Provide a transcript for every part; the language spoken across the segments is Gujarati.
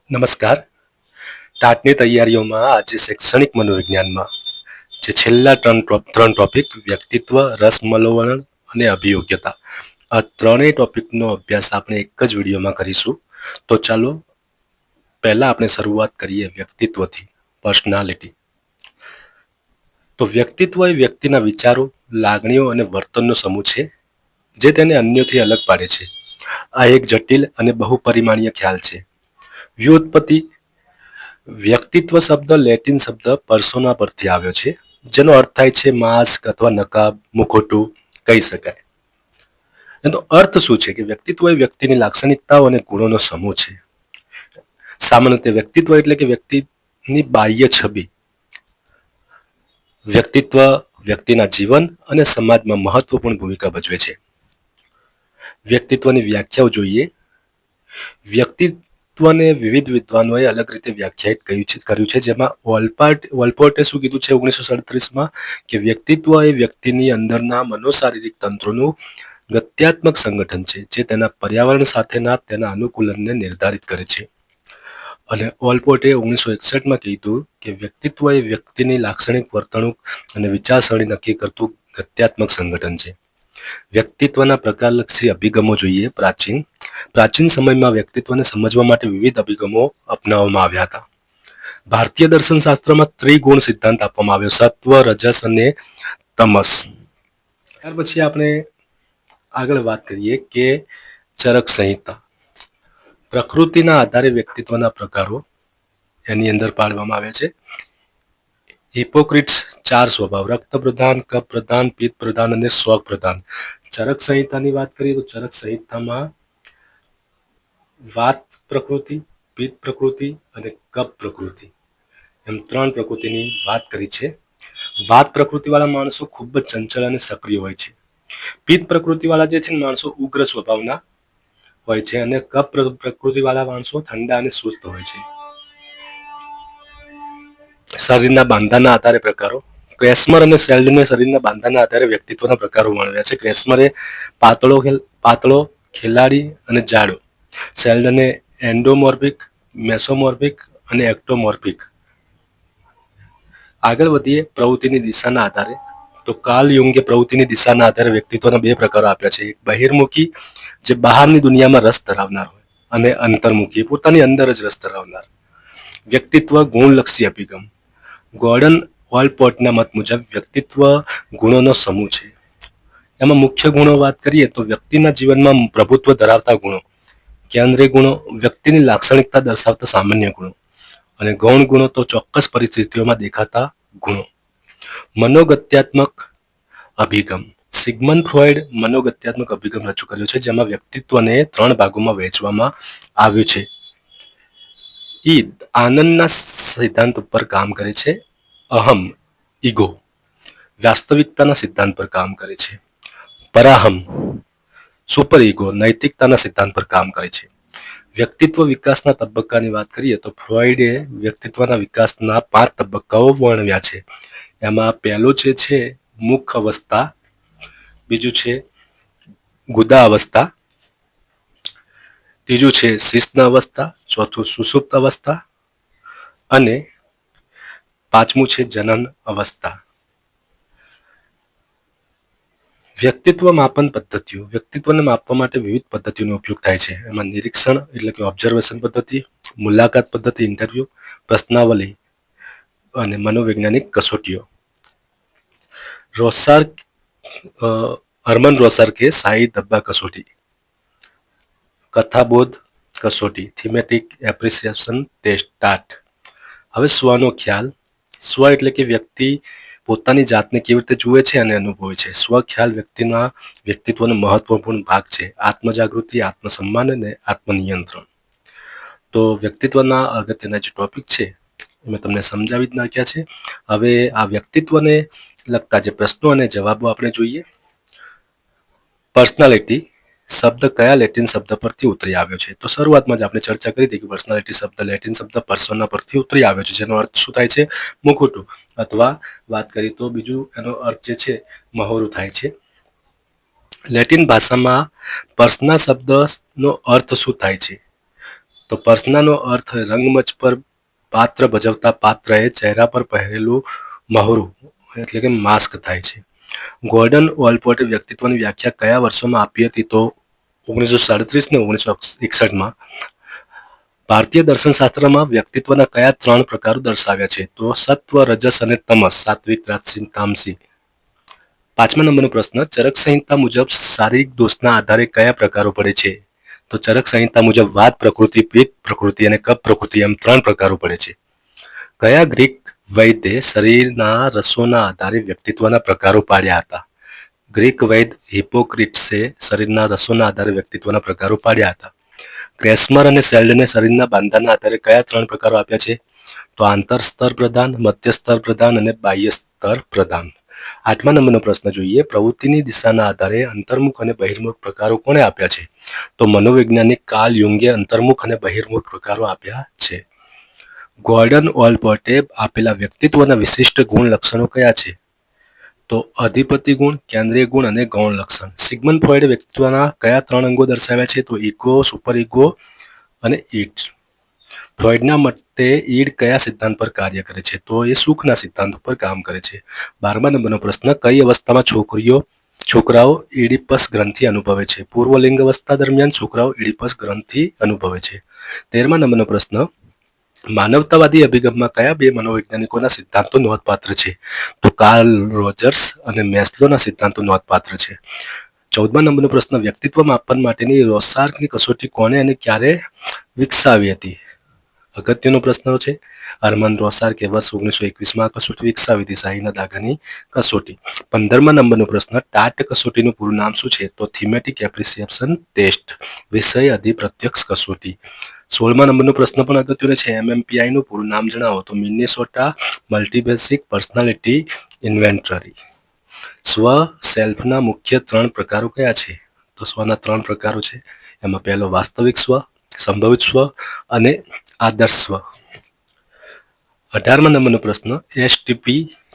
નમસ્કાર. ટાટની તૈયારીઓમાં આજે શૈક્ષણિક મનોવિજ્ઞાનમાં જે છેલ્લા ત્રણ ટોપિક વ્યક્તિત્વ, રસમલોવણ અને અભિયોગ્યતા, આ ત્રણેય ટોપિકનો અભ્યાસ આપણે એક જ વિડીયોમાં કરીશું. તો ચાલો પહેલા આપણે શરૂઆત કરીએ વ્યક્તિત્વથી, પર્સનાલિટી. તો વ્યક્તિત્વ એ વ્યક્તિના વિચારો, લાગણીઓ અને વર્તનનો સમૂહ છે જે તેને અન્યોથી અલગ પાડે છે. આ એક જટિલ અને બહુપરિમાણીય ખ્યાલ છે. વ્યુત્પત્તિ. વ્યક્તિત્વ શબ્દ લેટિન શબ્દ પર્સોના પરથી આવ્યો છે, જેનો અર્થ થાય છે માસ્ક અથવા નકાબ, મુખોટું કહી શકાય. એનો અર્થ શું છે કે વ્યક્તિત્વ એ વ્યક્તિની લાક્ષણિકતાઓ અને ગુણોનો સમૂહ છે. સામાન્ય રીતે વ્યક્તિત્વ એટલે કે વ્યક્તિની બાહ્ય છબી. વ્યક્તિત્વ વ્યક્તિના જીવન અને સમાજમાં મહત્વપૂર્ણ ભૂમિકા ભજવે છે. વ્યક્તિત્વની વ્યાખ્યાઓ જોઈએ. વ્યક્તિત્વને વિવિધ વિદ્વાનોએ અલગ રીતે વ્યાખ્યાયિત કર્યું છે, જેમાં વોલપોર્ટે શું કીધું છે 1937માં કે વ્યક્તિત્વ એ વ્યક્તિની અંદરના મનોશારીરિક તંત્રોનું ગત્યાત્મક સંગઠન છે, જે તેના પર્યાવરણ સાથેના તેના અનુકૂલનને નિર્ધારિત કરે છે. અને વોલપોર્ટે 1961માં કીધું કે વ્યક્તિત્વ એ વ્યક્તિની લાક્ષણિક વર્તણૂક અને વિચારસરણી નક્કી કરતું ગત્યાત્મક સંગઠન છે. વ્યક્તિત્વના પ્રકારલક્ષી અભિગમો જોઈએ. પ્રાચીન સમયમાં વ્યક્તિત્વને સમજવા માટે વિવિધ અભિગમો અપનાવવામાં આવ્યા હતા. ભારતીય દર્શનશાસ્ત્રમાં ત્રિગુણ સિદ્ધાંત આપવામાં આવ્યો, સત્વ, રજસ અને તમસ. ત્યાર પછી આપણે આગળ વાત કરીએ કે ચરક સંહિતા. પ્રકૃતિના આધારે વ્યક્તિત્વના પ્રકારો એની અંદર પાડવામાં આવ્યા છે. હિપોક્રેટ્સ 4 સ્વભાવ: રક્ત પ્રધાન, કપ પ્રધાન, પિત્ત પ્રધાન અને સ્વગ પ્રધાન. ચરક સંહિતાની વાત કરીએ તો ચરક સંહિતામાં વાત પ્રકૃતિ, પિત્ત પ્રકૃતિ અને કપ પ્રકૃતિ એમ 3 પ્રકૃતિની વાત કરી છે. વાત પ્રકૃતિવાળા માણસો ખૂબ જ ચંચળ અને સક્રિય હોય છે. પિત્ત પ્રકૃતિવાળા જે છે માણસો ઉગ્ર સ્વભાવના હોય છે અને કપ પ્રકૃતિવાળા માણસો ઠંડા અને સુસ્ત હોય છે. શરીરના બાંધાના આધારે પ્રકારો. ક્રેસ્મર અને સેલ્ડને શરીરના બાંધાના આધારે વ્યક્તિત્વના પ્રકારો વર્ણવ્યા છે. ક્રેસ્મરે પાતળો, ખેલાડી અને જાડો. સેલ્ડને એન્ડોમોર્ફિક, મેસોમોર્ફિક અને એક્ટોમોર્ફિક. આગળ વધીએ પ્રવૃત્તિની દિશાના આધારે. તો કાર્લ યુંગે પ્રવૃત્તિની દિશાના આધારે વ્યક્તિત્વના 2 પ્રકારો આપ્યા છે. એક બહિર્મુખી, જે બહારની દુનિયામાં રસ ધરાવનાર હોય, અને અંતર્મુખી, પોતાની અંદર જ રસ ધરાવનાર. વ્યક્તિત્વ ગુણલક્ષી અભિગમ. ગોર્ડન વોલપોર્ટના મત મુજબ વ્યક્તિત્વ ગુણોનો સમૂહ છે. એમાં મુખ્ય ગુણો વાત કરીએ તો વ્યક્તિના જીવનમાં પ્રભુત્વ ધરાવતા ગુણો, કેન્દ્રીય ગુણો, વ્યક્તિની લાક્ષણિકતા દર્શાવતા સામાન્ય ગુણો, અને ગૌણ ગુણો તો ચોક્કસ પરિસ્થિતિઓમાં દેખાતા ગુણો. મનોગત્યાત્મક અભિગમ. સિગમન્ડ ફ્રોઈડ મનોગત્યાત્મક અભિગમ રજૂ કર્યો છે, જેમાં વ્યક્તિત્વને 3 ભાગોમાં વહેંચવામાં આવ્યું છે. આનંદના સિદ્ધાંત ઉપર કામ કરે છે. અહમ, ઈગો, વાસ્તવિકતાના સિદ્ધાંત પર કામ કરે છે. પરાહમ, સુપર ઈગો, નૈતિકતાના સિદ્ધાંત પર કામ કરે છે. વ્યક્તિત્વ વિકાસના તબક્કાની વાત કરીએ તો ફ્રોઈડે વ્યક્તિત્વના વિકાસના 5 તબક્કાઓ વર્ણવ્યા છે. એમાં પહેલો જે છે મુખ અવસ્થા, બીજું છે ગુદા અવસ્થા, ત્રીજું છે શિશ્ન અવસ્થા, ચોથું સુષુપ્ત અવસ્થા અને 5મું છે જનન અવસ્થા. વ્યક્તિત્વ માપન પદ્ધતિઓ. વ્યક્તિત્વને માપવા માટે વિવિધ પદ્ધતિઓનો ઉપયોગ થાય છે. એમાં નિરીક્ષણ એટલે કે ઓબ્ઝર્વેશન પદ્ધતિ, મુલાકાત પદ્ધતિ, ઇન્ટરવ્યુ, પ્રશ્નાવલી અને મનોવૈજ્ઞાનિક કસોટીઓ. હર્મન રોસાર્કે શાહી ડબ્બા કસોટી, કથાબોધ કસોટી, થીમેટિક એપ્રિસિએશન ટેસ્ટ. હવે સ્વનો ખ્યાલ. સ્વ એટલે કે વ્યક્તિ પોતાની જાતને કેવી રીતે જુએ છે અને અનુભવે છે. સ્વ ખ્યાલ વ્યક્તિના વ્યક્તિત્વનો મહત્વપૂર્ણ ભાગ છે. આત્મજાગૃતિ, આત્મસન્માન અને આત્મનિયંત્રણ. તો વ્યક્તિત્વના અગત્યના જે ટોપિક છે મેં તમને સમજાવી જ નાખ્યા છે. હવે આ વ્યક્તિત્વને લગતા જે પ્રશ્નો અને જવાબો આપણે જોઈએ. પર્સનાલિટી શબ્દ કયા લેટિન શબ્દ પરથી ઉતરી આવ્યો છે? તો શરૂઆતમાં જ આપણે ચર્ચા કરી હતી કે પર્સનાલિટી શબ્દ લેટિન શબ્દ પર્સોના પરથી ઉતરી આવ્યો છે, જેનો અર્થ શું થાય છે? મુખોટું, અથવા વાત કરીએ તો બીજું એનો અર્થ જે છે મહોરું થાય છે. લેટિન ભાષામાં પર્સના શબ્દનો અર્થ શું થાય છે? તો પર્સનાનો અર્થ રંગમંચ પર પાત્ર ભજવતા પાત્રએ ચહેરા પર પહેરેલું મહોરું એટલે કે માસ્ક થાય છે. ગોર્ડન ઓલપોર્ટે વ્યક્તિત્વની વ્યાખ્યા કયા વર્ષોમાં આપી હતી? તો 1937 ને 1961માં. ભારતીય દર્શનશાસ્ત્રમાં વ્યક્તિત્વના કયા 3 પ્રકારો દર્શાવ્યા છે? તો સત્વ, રજસ અને તમસ, સાત્વિક, રાજસિક, તામસી. 5મા નંબરનો પ્રશ્ન, ચરક સંહિતા મુજબ શારીરિક દોષના આધારે કયા પ્રકારો પડે છે? તો ચરક સંહિતા મુજબ વાત પ્રકૃતિ, પિત્ત પ્રકૃતિ અને કફ પ્રકૃતિ એમ 3 પ્રકારો પડે છે. કયા ગ્રીક વૈદ્યે શરીરના રસોના આધારે વ્યક્તિત્વના પ્રકારો પાડ્યા હતા? ગ્રીક વૈદ્ય હિપોક્રેટ્સે શરીરના રસોના આધારે વ્યક્તિત્વના પ્રકારો પાડ્યા હતા. ક્રેસ્મર અને સેલ્ડને શરીરના બાંધાના આધારે કયા 3 પ્રકારો આપ્યા છે? તો આંતર સ્તર પ્રધાન, મધ્ય સ્તર પ્રધાન અને બાહ્ય સ્તર પ્રધાન. 8મા નંબરનો પ્રશ્ન જોઈએ. પ્રવૃત્તિની દિશાના આધારે અંતર્મુખ અને બહિર્મુખ પ્રકારો કોણે આપ્યા છે? તો મનોવૈજ્ઞાનિક કાર્લ યુંગે અંતર્મુખ અને બહિર્મુખ પ્રકારો આપ્યા છે. ગોર્ડન ઓલપોર્ટે આપેલા વ્યક્તિત્વના વિશિષ્ટ ગુણ લક્ષણો કયા છે? તો અધિપતિ ગુણ, કેન્દ્રીય ગુણ અને ગૌણ લક્ષણ. સિગ્મન્ડ ફ્રોઈડે વ્યક્તિત્વના કયા 3 અંગો દર્શાવ્યા છે? તો ઇગો, સુપર ઇગો અને ઈડ. ફ્રોઈડના મતે ઈડ કયા સિદ્ધાંત પર કાર્ય કરે છે? તો એ સુખના સિદ્ધાંત પર કામ કરે છે. 12મા નંબરનો પ્રશ્ન, કઈ અવસ્થામાં છોકરાઓ ઇડિપસ ગ્રંથિ અનુભવે છે? પૂર્વ લિંગ અવસ્થા દરમિયાન છોકરાઓ ઇડિપસ ગ્રંથિ અનુભવે છે. 13મા નંબરનો પ્રશ્ન, માનવતાવાદી અભિગમમાં કયા 2 મનોવૈજ્ઞાનિકોના સિદ્ધાંતો નોંધપાત્ર છે? તો કાર્લ રોજર્સ અને મેસ્લોના સિદ્ધાંતો નોંધપાત્ર છે. 14મા નંબરનો પ્રશ્ન, વ્યક્તિત્વ માપન માટેની રોસાર્કની કસોટી કોણે અને ક્યારે વિકસાવી હતી? અગત્યનો પ્રશ્ન છે. હર્મન રોસાર્કે વર્ષ 1921માં કસોટી વિકસાવી હતી, શાહીના દાગાની કસોટી. 15મા નંબરનો પ્રશ્ન, ટાટ કસોટીનું પૂરું નામ શું છે? તો થીમેટિક એપ્રિસિએશન ટેસ્ટ, વિષય અધિપ્રત્યક્ષ કસોટી. 16મા નંબરનો પ્રશ્ન પણ અગત્યનો છે. MMPI નું પૂરું નામ જણાવો? તો મિનેસોટા મલ્ટીબેસિક પર્સનાલિટી ઇન્વેન્ટરી. સ્વ સેલ્ફના મુખ્ય 3 પ્રકારો કયા છે? તો સ્વના 3 પ્રકારો છે. એમાં પહેલો વાસ્તવિક સ્વ, સંભવિત સ્વ અને આદર્શ સ્વ. 18મા નંબરનો પ્રશ્ન, STP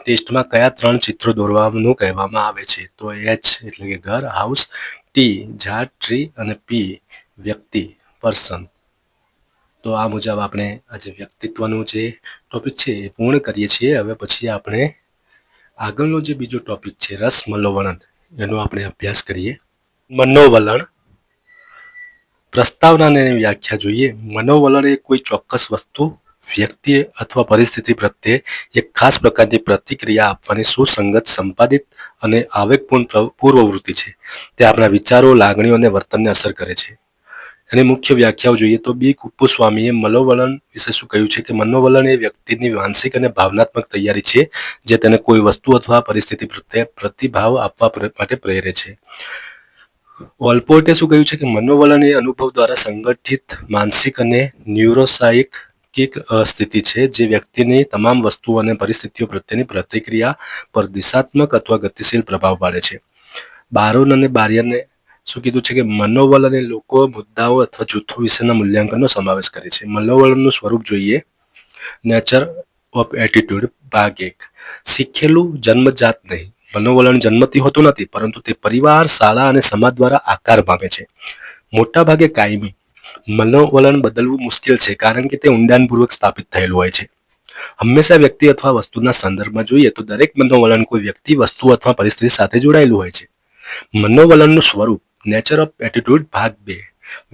ટેસ્ટમાં કયા 3 ચિત્રો દોરવાનું કહેવામાં આવે છે? તો H એટલે કે ઘર, હાઉસ, T ઝાડ, ટ્રી અને P વ્યક્તિ, પર્સન. તો આ મુજબ આપણે આજે વ્યક્તિત્વનું જે ટોપિક છે એ પૂર્ણ કરીએ છીએ. હવે પછી આપણે આગળનો જે બીજો ટોપિક છે રસ મનોવલણ, એનો આપણે અભ્યાસ કરીએ. મનોવલણ, પ્રસ્તાવનાની વ્યાખ્યા જોઈએ. મનોવલણ એ કોઈ ચોક્કસ વસ્તુ, વ્યક્તિ અથવા પરિસ્થિતિ પ્રત્યે એક ખાસ પ્રકારની પ્રતિક્રિયા આપવાની સુસંગત, સંપાદિત અને આવેગપૂર્ણ પૂર્વવૃત્તિ છે. તે આપણા વિચારો, લાગણીઓ અને વર્તનને અસર કરે છે. એની મુખ્ય વ્યાખ્યાઓ જોઈએ તો બી કુપ્પુસ્વામીએ મનોવલણ વિશે શું કહ્યું છે કે મનોવલણ એ વ્યક્તિની માનસિક અને ભાવનાત્મક તૈયારી છે જે તેને કોઈ વસ્તુ અથવા પરિસ્થિતિ પ્રત્યે પ્રતિભાવ આપવા માટે પ્રેરે છે. ઓલપોર્ટે શું કહ્યું છે કે મનોવલણ એ અનુભવ દ્વારા સંગઠિત માનસિક અને ન્યુરોસાયકિક સ્થિતિ છે જે વ્યક્તિની તમામ વસ્તુઓ અને પરિસ્થિતિઓ પ્રત્યેની પ્રતિક્રિયા પર દિશાત્મક અથવા ગતિશીલ પ્રભાવ પાડે છે. બારોન અને બારિયને શું કીધું છે કે મનોવલણ એ લોકો, મુદ્દાઓ અથવા જૂથો વિશેના મૂલ્યાંકનનો સમાવેશ કરે છે. મનોવલણનું સ્વરૂપ જોઈએ. નેચર ઓફ એટીટ્યુડ ભાગ 1. શીખેલું, જન્મજાત નહીં. મનોવલણ જન્મથી હોતું નથી, પરંતુ તે પરિવાર, શાળા અને સમાજ દ્વારા આકાર પામે છે. મોટા ભાગે કાયમી. મનોવલણ બદલવું મુશ્કેલ છે કારણ કે તે ઊંડાણપૂર્વક સ્થાપિત થયેલું હોય છે. હંમેશા વ્યક્તિ અથવા વસ્તુના સંદર્ભમાં જોઈએ તો દરેક મનોવલણ કોઈ વ્યક્તિ, વસ્તુ અથવા પરિસ્થિતિ સાથે જોડાયેલું હોય છે. મનોવલણનું સ્વરૂપ. નેચર ઓફ એટીટ્યુડ ભાગ 2.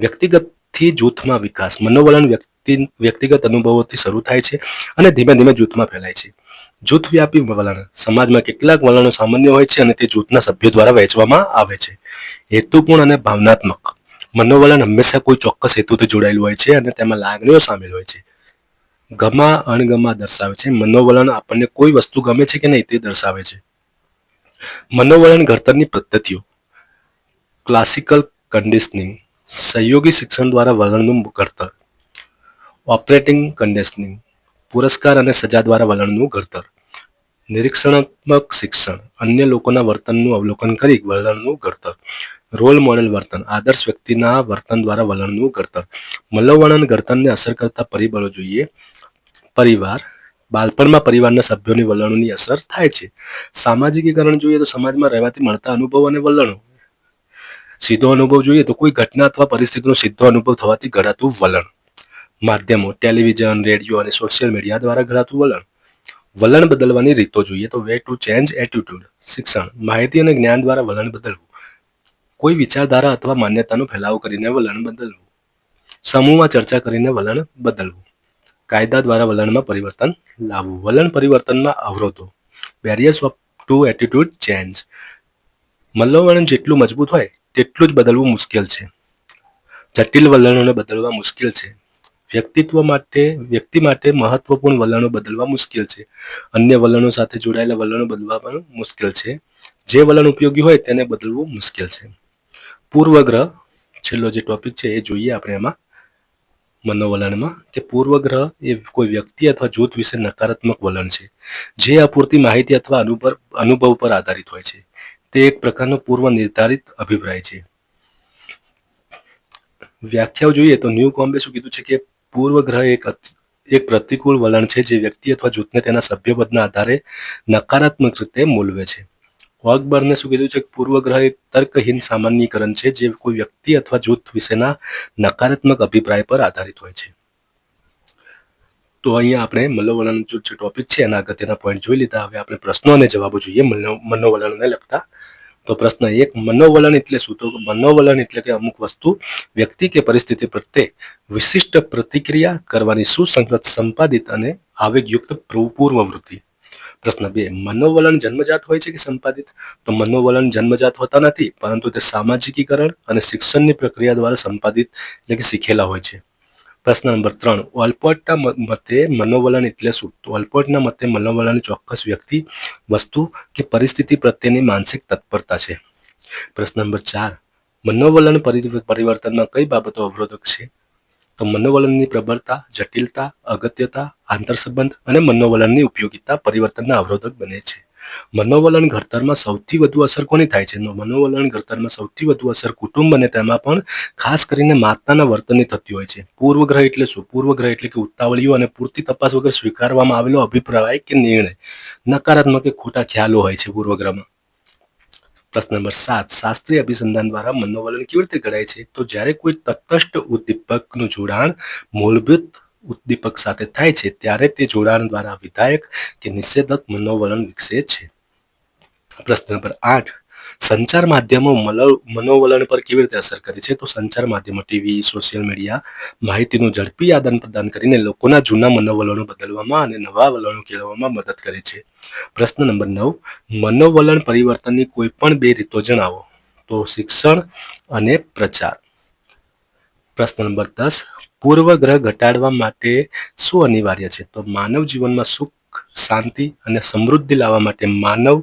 વ્યક્તિગતથી જૂથમાં વિકાસ. મનોવલણ વ્યક્તિગત અનુભવોથી શરૂ થાય છે અને ધીમે ધીમે જૂથમાં ફેલાય છે. જૂથવ્યાપી વલણ. સમાજમાં કેટલાક વલણો સામાન્ય હોય છે અને તે જૂથના સભ્યો દ્વારા વહેંચવામાં આવે છે. હેતુપૂર્ણ અને ભાવનાત્મક. મનોવલણ હંમેશા કોઈ ચોક્કસ હેતુથી જોડાયેલું હોય છે અને તેમાં લાગણીઓ સામેલ હોય છે. ગમા અણગમા દર્શાવે છે. મનોવલણ આપણને કોઈ વસ્તુ ગમે છે કે નહીં તે દર્શાવે છે. મનોવલણ ઘડતરની પદ્ધતિઓ. ક્લાસિકલ કન્ડિશનિંગ, સહયોગી શિક્ષણ દ્વારા વલણનું ઘડતર. ઓપરેટિંગ કન્ડિશનિંગ, પુરસ્કાર અને સજા દ્વારા વલણનું ઘડતર. નિરીક્ષણાત્મક શિક્ષણ, અન્ય લોકોના વર્તનનું અવલોકન કરી વલણનું ઘડતર. રોલ મોડેલ વર્તન, આદર્શ વ્યક્તિના વર્તન દ્વારા વલણનું ઘડતર. મનોવલણ ઘડતરને અસર કરતા પરિબળો જોઈએ. પરિવાર. બાળપણમાં પરિવારના સભ્યોની વલણોની અસર થાય છે. સામાજિકીકરણ જોઈએ તો સમાજમાં રહેવાથી મળતા અનુભવ અને વલણો. સીધો અનુભવ જોઈએ તો કોઈ ઘટના અથવા પરિસ્થિતિનો સીધો અનુભવ થવાથી ઘડાતું વલણ. માધ્યમો ટેલિવિઝન, રેડિયો અને સોશિયલ મીડિયા દ્વારા ઘડાતું વલણ. વલણ બદલવાની રીતો જોઈએ તો વે ટુ ચેન્જ એટીટ્યુડ. શિક્ષણ માહિતી અને જ્ઞાન દ્વારા વલણ બદલવું. કોઈ વિચારધારા અથવા માન્યતાનો ફેલાવો કરીને વલણ બદલવું. સમૂહમાં ચર્ચા કરીને વલણ બદલવું. કાયદા દ્વારા વલણમાં પરિવર્તન લાવવું. વલણ પરિવર્તનમાં અવરોધો. Barriers of to attitude change. મનોવલણ જેટલું મજબૂત હોય તેટલું જ બદલવું મુશ્કેલ છે. જટિલ વલણોને બદલવા મુશ્કેલ છે. વ્યક્તિ માટે મહત્વપૂર્ણ વલણો બદલવા મુશ્કેલ છે. અન્ય વલણો સાથે જોડાયેલા વલણો બદલવા પણ મુશ્કેલ છે. જે વલણ ઉપયોગી હોય તેને બદલવું મુશ્કેલ છે. પૂર્વગ્રહ છેલ્લો જે ટોપિક છે એ જોઈએ આપણે એમાં મનોવલણમાં કે પૂર્વગ્રહ એ કોઈ વ્યક્તિ અથવા જૂથ વિશે નકારાત્મક વલણ છે જે અપૂરતી માહિતી અથવા અનુભવ પર આધારિત હોય છે. તે એક પ્રકારનો પૂર્વ નિર્ધારિત અભિપ્રાય છે. વ્યાખ્યાઓ જોઈએ તો ન્યૂ કોમ્બે શું કીધું છે કે પૂર્વગ્રહ એક પ્રતિકૂળ વલણ છે જે વ્યક્તિ અથવા જૂથને તેના સભ્યપદના આધારે નકારાત્મક રીતે મૂલવે છે. હોગબર્ને શું કીધું છે કે પૂર્વગ્રહ એક તર્કહીન સામાન્યીકરણ છે જે કોઈ વ્યક્તિ અથવા જૂથ વિશેના નકારાત્મક અભિપ્રાય પર આધારિત હોય છે. તો અહીંયા આપણે મનોવલણ જે ટોપિક છે એના અગત્યના પોઈન્ટ જોઈ લીધા. હવે આપણે પ્રશ્નો અને જવાબો જોઈએ મનોવલણને લગતા. તો પ્રશ્ન 1, મનોવલણ એટલે શું? તો મનોવલણ એટલે કે અમુક વસ્તુ, વ્યક્તિ કે પરિસ્થિતિ પ્રત્યે વિશિષ્ટ પ્રતિક્રિયા કરવાની સુસંગત, સંપાદિત અને આવેગયુક્ત પૂર્વવૃત્તિ. પ્રશ્ન 2, મનોવલણ જન્મજાત હોય છે કે સંપાદિત? તો મનોવલણ જન્મજાત હોતા નથી, પરંતુ તે સામાજિકીકરણ અને શિક્ષણની પ્રક્રિયા દ્વારા સંપાદિત એટલે કે શીખેલા હોય છે. પ્રશ્ન નંબર 3, ઓલપોર્ટના મતે મનોવલણ એટલે શું? તો ઓલપોર્ટના મતે મનોવલણ ચોક્કસ વ્યક્તિ, વસ્તુ કે પરિસ્થિતિ પ્રત્યેની માનસિક તત્પરતા છે. પ્રશ્ન નંબર 4, મનોવલણ પરિવર્તનમાં કઈ બાબતો અવરોધક છે? તો મનોવલણની પ્રબળતા, જટિલતા, અગત્યતા, આંતરસંબંધ અને મનોવલણની ઉપયોગિતા પરિવર્તનના અવરોધક બને છે. મનોવલણ ઘડતરમાં સૌથી વધુ અસર કોની થાય છે? મનોવલણ ઘડતરમાં સૌથી વધુ અસર કુટુંબ અને તેમાં પણ ખાસ કરીને માતાના વર્તનની થતી હોય છે. પૂર્વગ્રહ એટલે શું? પૂર્વગ્રહ એટલે કે ઉતાવળિયો અને પૂરતી તપાસ વગર સ્વીકારવામાં આવેલો અભિપ્રાય કે નિર્ણય. નકારાત્મક કે ખોટા ખ્યાલો હોય છે પૂર્વગ્રહમાં. પ્રશ્ન નંબર 7, શાસ્ત્રીય અભિસંધાન દ્વારા મનોવલણ કેવી રીતે ઘડાય છે? તો જ્યારે કોઈ તટસ્થ ઉદ્દીપકનું જોડાણ મૂળભૂત ઉદ્દીપક સાથે થાય છે ત્યારે તે જોડાણ દ્વારા વિધાયક કે નિષેધક મનોવલણ વિકસે છે. પ્રશ્ન નંબર 8, સંચાર માધ્યમો મનોવલણ પર કેવી રીતે અસર કરે છે? તો સંચાર માધ્યમો ટીવી, સોશિયલ મીડિયા માહિતીનું ઝડપી આદાન પ્રદાન કરીને લોકોના જૂના મનોવલણો બદલવામાં અને નવા વલણો કેળવવામાં મદદ કરે છે. પ્રશ્ન નંબર 9, મનોવલણ પરિવર્તનની કોઈ પણ 2 રીતો જણાવો. તો શિક્ષણ અને પ્રચાર. પ્રશ્ન નંબર 10, પૂર્વગ્રહ ઘટાડવા માટે શું અનિવાર્ય છે? તો માનવ જીવનમાં સુખ, શાંતિ અને સમૃદ્ધિ લાવવા માટે માનવ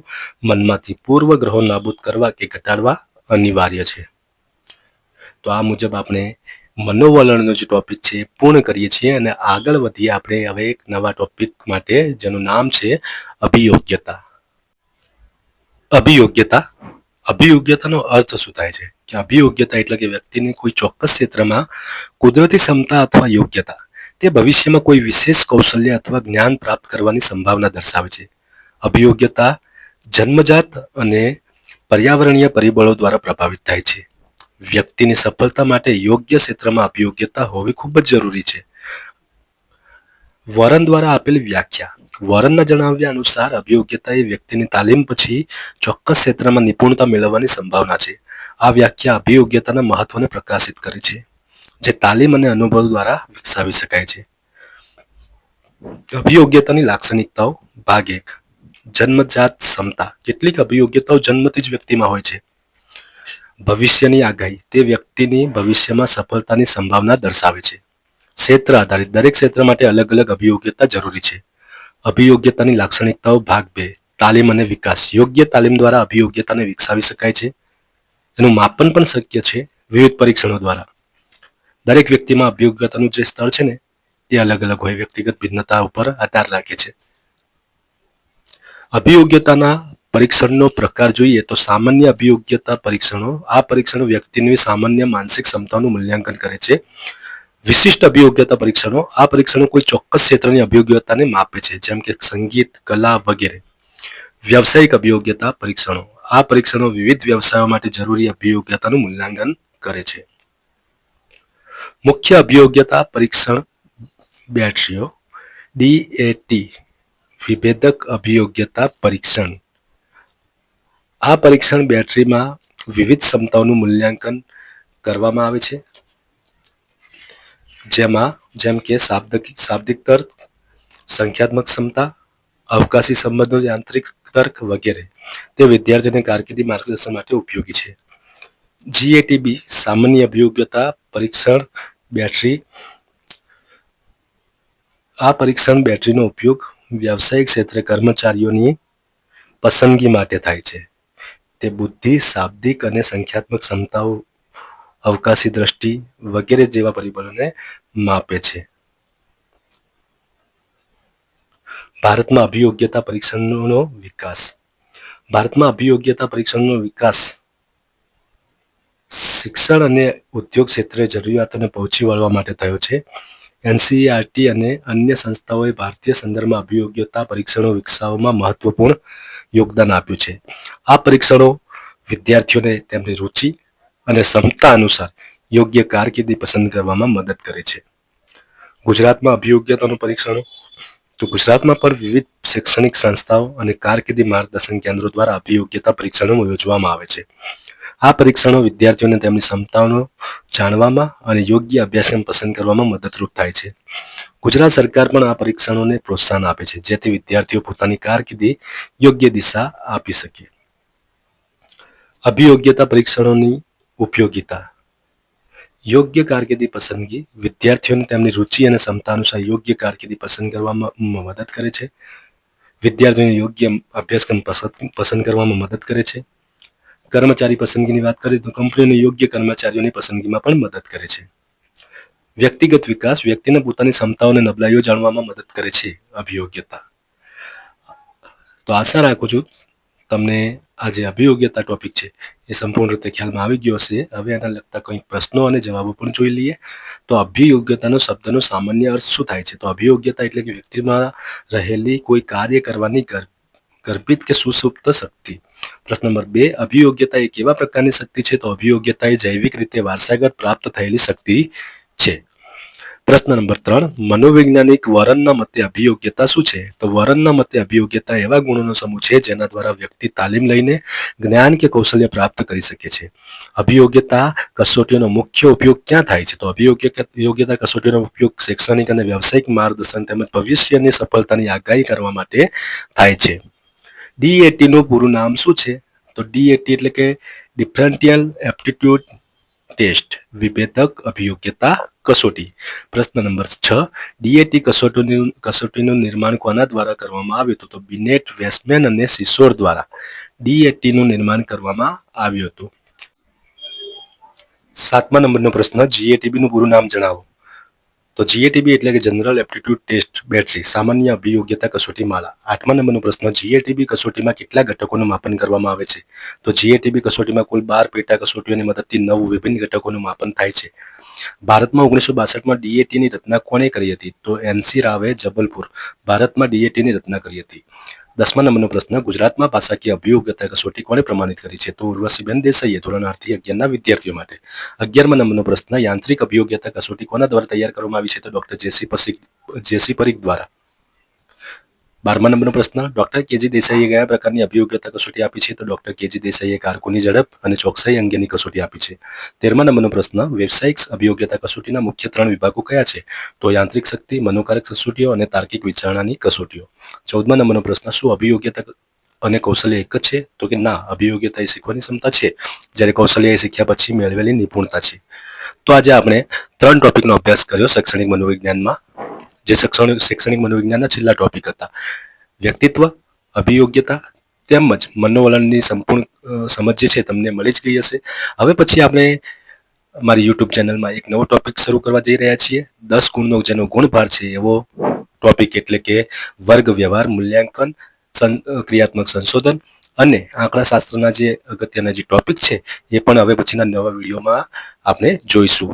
મનમાંથી પૂર્વગ્રહો નાબૂદ કરવા કે ઘટાડવા અનિવાર્ય છે. તો આ મુજબ આપણે મનોવલણનો જે ટોપિક છે પૂર્ણ કરીએ છીએ અને આગળ વધીએ આપણે હવે એક નવા ટોપિક માટે જેનું નામ છે અભિયોગ્યતા. અભિયોગ્યતાનો અર્થ શું થાય છે? કે અભિયોગ્યતા એટલે કે વ્યક્તિની કોઈ ચોક્કસ ક્ષેત્રમાં કુદરતી ક્ષમતા અથવા યોગ્યતા, તે ભવિષ્યમાં કોઈ વિશેષ કૌશલ્ય અથવા જ્ઞાન પ્રાપ્ત કરવાની સંભાવના દર્શાવે છે. અભિયોગ્યતા જન્મજાત અને પર્યાવરણીય પરિબળો દ્વારા પ્રભાવિત થાય છે. વ્યક્તિની સફળતા માટે યોગ્ય ક્ષેત્રમાં અભિયોગ્યતા હોવી ખૂબ જ જરૂરી છે. વોરન દ્વારા આપેલી વ્યાખ્યા. વોરનના જણાવ્યા અનુસાર અભિયોગ્યતા એ વ્યક્તિની તાલીમ પછી ચોક્કસ ક્ષેત્રમાં નિપુણતા મેળવવાની સંભાવના છે. આ વ્યાખ્યા અભિયોગ્યતાના મહત્વને પ્રકાશિત કરે છે, જે તાલીમ અને અનુભવ દ્વારા વિકસાવી શકાય છે. અભિયોગ્યતાની લાક્ષણિકતાઓ. ભાગ 1, જન્મજાત ક્ષમતા. કેટલીક અભિયોગ્યતાઓ જન્મથી જ વ્યક્તિમાં હોય છે. ભવિષ્યની આગાહી. તે વ્યક્તિની ભવિષ્યમાં સફળતાની સંભાવના દર્શાવે છે. ક્ષેત્ર આધારિત. દરેક ક્ષેત્ર માટે અલગ અલગ અભિયોગ્યતા જરૂરી છે. અભિયોગ્યતાની લાક્ષણિકતાઓ. ભાગ 2, તાલીમ અને વિકાસ. યોગ્ય તાલીમ દ્વારા અભિયોગ્યતાને વિકસાવી શકાય છે. એનું માપન પણ શક્ય છે વિવિધ પરીક્ષણો દ્વારા. દરેક વ્યક્તિમાં અભિયોગ્યતાનું જે સ્તર છે ને એ અલગ અલગ હોય, વ્યક્તિગત ભિન્નતા ઉપર આધાર રાખે છે. અભિયોગ્યતાના પરીક્ષણનો પ્રકાર જોઈએ તો સામાન્ય અભિયોગ્યતા પરીક્ષણો. આ પરીક્ષણો વ્યક્તિની સામાન્ય માનસિક ક્ષમતાઓનું મૂલ્યાંકન કરે છે. વિશિષ્ટ અભિયોગ્યતા પરીક્ષણો. આ પરીક્ષણો કોઈ ચોક્કસ ક્ષેત્રની અભિયોગ્યતાને માપે છે, જેમ કે સંગીત, કલા વગેરે. વ્યવસાયિક અભિયોગ્યતા પરીક્ષણો. આ પરીક્ષણો વિવિધ વ્યવસાયો માટે જરૂરી અભિયોગ્યતાનું મૂલ્યાંકન કરે છે. મુખ્ય અભિયોગ્યતા પરીક્ષણ બેટરીઓ. DAT વિભેદક અભિયોગ્યતા પરીક્ષણ. આ પરીક્ષણ બેટરીમાં વિવિધ ક્ષમતાઓનું મૂલ્યાંકન કરવામાં આવે છે, જેમ કે શાબ્દિક તર્ક, સંખ્યાત્મક ક્ષમતા, અવકાશી સંબંધો, યાંત્રિક તર્ક વગેરે. તે વિદ્યાર્થીઓને કારકિર્દી માર્ગદર્શન માટે ઉપયોગી છે. GATB સામાન્ય અભિયોગ્યતા પરીક્ષણ બેટરી. આ પરીક્ષણ બેટરીનો ઉપયોગ વ્યવસાયિક ક્ષેત્રે કર્મચારીઓની પસંદગી માટે થાય છે. તે બુદ્ધિ, શાબ્દિક અને સંખ્યાત્મક ક્ષમતાઓ, અવકાશી દ્રષ્ટિ વગેરે જેવા પરિબળોને માપે છે. ભારતમાં અભિયોગ્યતા પરીક્ષણનો વિકાસ. ભારતમાં અભિયોગ્યતા પરીક્ષણનો વિકાસ શિક્ષણ અને ઉદ્યોગ ક્ષેત્રે જરૂરિયાતોને પહોંચી વળવા માટે થયો છે. NCERT અને અન્ય સંસ્થાઓએ ભારતીય સંદર્ભમાં અભિયોગ્યતા પરીક્ષણો વિકસાવવામાં મહત્વપૂર્ણ યોગદાન આપ્યું છે. આ પરીક્ષણો વિદ્યાર્થીઓને તેમની રુચિ અને ક્ષમતા અનુસાર યોગ્ય કારકિર્દી પસંદ કરવામાં મદદ કરે છે. ગુજરાતમાં અભિયોગ્યતાનું પરીક્ષણો. તો ગુજરાતમાં પણ વિવિધ શૈક્ષણિક સંસ્થાઓ અને કારકિર્દી માર્ગદર્શન કેન્દ્રો દ્વારા અભિયોગ્યતા પરીક્ષણો યોજવામાં આવે છે. આ પરીક્ષણો વિદ્યાર્થીઓને તેમની ક્ષમતાઓને જાણવામાં અને યોગ્ય અભ્યાસક્રમ પસંદ કરવામાં મદદરૂપ થાય છે. ગુજરાત સરકાર પણ આ પરીક્ષણોને પ્રોત્સાહન આપે છે, જેથી વિદ્યાર્થીઓ પોતાની કારકિર્દી યોગ્ય દિશા આપી શકે. અભિયોગ્યતા પરીક્ષણોની ઉપયોગિતા. યોગ્ય કારકિર્દી પસંદગી વિદ્યાર્થીઓને તેમની રુચિ અને ક્ષમતા અનુસાર યોગ્ય કારકિર્દી પસંદ કરવામાં મદદ કરે છે. વિદ્યાર્થીઓને યોગ્ય અભ્યાસક્રમ પસંદ કરવામાં મદદ કરે છે. કર્મચારી પસંદગીની વાત કરીએ તો કંપનીઓને યોગ્ય કર્મચારીઓની પસંદગીમાં પણ મદદ કરે છે. વ્યક્તિગત વિકાસ વ્યક્તિને પોતાની ક્ષમતાઓ અને નબળાઈઓ જાણવામાં મદદ કરે છે અભિયોગ્યતા. તો આશા રાખું છું તમને આ જે અભિયોગ્યતા ટોપિક છે એ સંપૂર્ણ રીતે ખ્યાલમાં આવી ગયો હશે. હવે એના લગતા કંઈક પ્રશ્નો અને જવાબો પણ જોઈ લઈએ. તો અભિયોગ્યતાનો શબ્દનો સામાન્ય અર્થ શું થાય છે? તો અભિયોગ્યતા એટલે કે વ્યક્તિમાં રહેલી કોઈ કાર્ય કરવાની ગર્ભિત કે સુસુપ્ત શક્તિ. પ્રશ્ન નંબર 2, અભિયોગ્યતા એ કેવા પ્રકારની શક્તિ છે? તો અભિયોગ્યતા એ જૈવિક રીતે વારસાગત પ્રાપ્ત થયેલી શક્તિ છે. પ્રશ્ન નંબર 3, મનોવૈજ્ઞાનિક વોરનના મતે અભિયોગ્યતા શું છે? તો વોરનના મતે અભિયોગ્યતા એવા ગુણોનો સમૂહ છે જેના દ્વારા વ્યક્તિ તાલીમ લઈને જ્ઞાન કે કૌશલ્ય પ્રાપ્ત કરી શકે છે. અભિયોગ્યતા કસોટીનો મુખ્ય ઉપયોગ ક્યાં થાય છે? તો અભિયોગ્યતા કસોટીનો ઉપયોગ શૈક્ષણિક અને વ્યવસાયિક માર્ગદર્શન તેમજ ભવિષ્યની સફળતાની આગાહી કરવા માટે થાય છે. DAT નું પૂરું નામ શું છે? તો DAT એટલે કે ડિફરન્શિયલ એપ્ટિટ્યુડ ટેસ્ટ, વિભેદક અભિયોગ્યતા કસોટી. પ્રશ્ન નંબર 6, DAT કસોટીનું નિર્માણ કોના દ્વારા કરવામાં આવ્યું હતું? તો બિનેટ, વેસમેન અને સિસોર દ્વારા DAT નું નિર્માણ કરવામાં આવ્યું હતું. 7મા નંબરનો પ્રશ્ન, GATB નું પૂરું નામ જણાવો. તો GATB એટલે કે જનરલ એપ્ટિટ્યુડ ટેસ્ટ બેટરી, સામાન્ય અભિયોગ્યતા કસોટી માળા. 8મા નંબરનો પ્રશ્ન, GATB કસોટીમાં કેટલા ઘટકોનું માપન કરવામાં આવે છે? તો GATB કસોટીમાં કુલ 12 પેટા કસોટીઓની મદદથી 9 વિભિન્ન ઘટકોનું માપન થાય છે. ભારતમાં 1962માં DAT ની રચના કોણે કરી હતી? તો NC રાવે જબલપુર, ભારતમાં DAT ની રચના કરી હતી. 10મા નંબરનો પ્રશ્ન, ગુજરાતમાં ભાષાકીય અભિયોગ્યતા કસોટી કોણે પ્રમાણિત કરી છે? તો ઉર્વશીબેન દેસાઈએ, ધોરણ 8 થી 11ના વિદ્યાર્થીઓ માટે. 11મા નંબરનો પ્રશ્ન, યાંત્રિક અભિયોગ્યતા કસોટી કોના દ્વારા તૈયાર કરવામાં આવી છે? તો ડોક્ટર જેસી પરીખ દ્વારા. 12મા નંબરનો પ્રશ્ન, ડોક્ટર કેજી દેસાઈએ કયા પ્રકારની અભિયોગ્યતા કસોટી આપી છે? તો ડોક્ટર કેજી દેસાઈએ કારકુની ઝડપ અને ચોકસાઈ અંગેની કસોટી આપી છે. 13મા નંબરનો પ્રશ્ન, વ્યવસાયિક અભિયોગ્યતા કસોટીના મુખ્ય 3 વિભાગો કયા છે? તો યાંત્રિક શક્તિ, મનોકારક કસોટીઓ અને તાર્કિક વિચારણાની કસોટીઓ. 14મા નંબરનો પ્રશ્ન, શું અભિયોગ્યતા અને કૌશલ્ય એક જ છે? તો કે ના, અભિયોગ્યતા એ શીખવાની ક્ષમતા છે, જ્યારે કૌશલ્ય એ શીખ્યા પછી મેળવેલી નિપુણતા છે. તો આજે આપણે 3 ટોપિકનો અભ્યાસ કર્યો શૈક્ષણિક મનોવિજ્ઞાનમાં, જે શૈક્ષણિક મનોવિજ્ઞાનના છેલ્લા ટોપિક હતા. વ્યક્તિત્વ, અભિયોગ્યતા તેમજ મનોવલણની સંપૂર્ણ સમજ જે છે તમને મળી જ ગઈ હશે. હવે પછી આપણે મારી યુટ્યુબ ચેનલમાં એક નવો ટોપિક શરૂ કરવા જઈ રહ્યા છીએ. 10 ગુણનો જેનો ગુણભાર છે એવો ટોપિક, એટલે કે વર્ગ વ્યવહાર મૂલ્યાંકન, ક્રિયાત્મક સંશોધન અને આંકડાશાસ્ત્રના જે અગત્યના જે ટોપિક છે એ પણ હવે પછીના નવા વિડીયોમાં આપણે જોઈશું.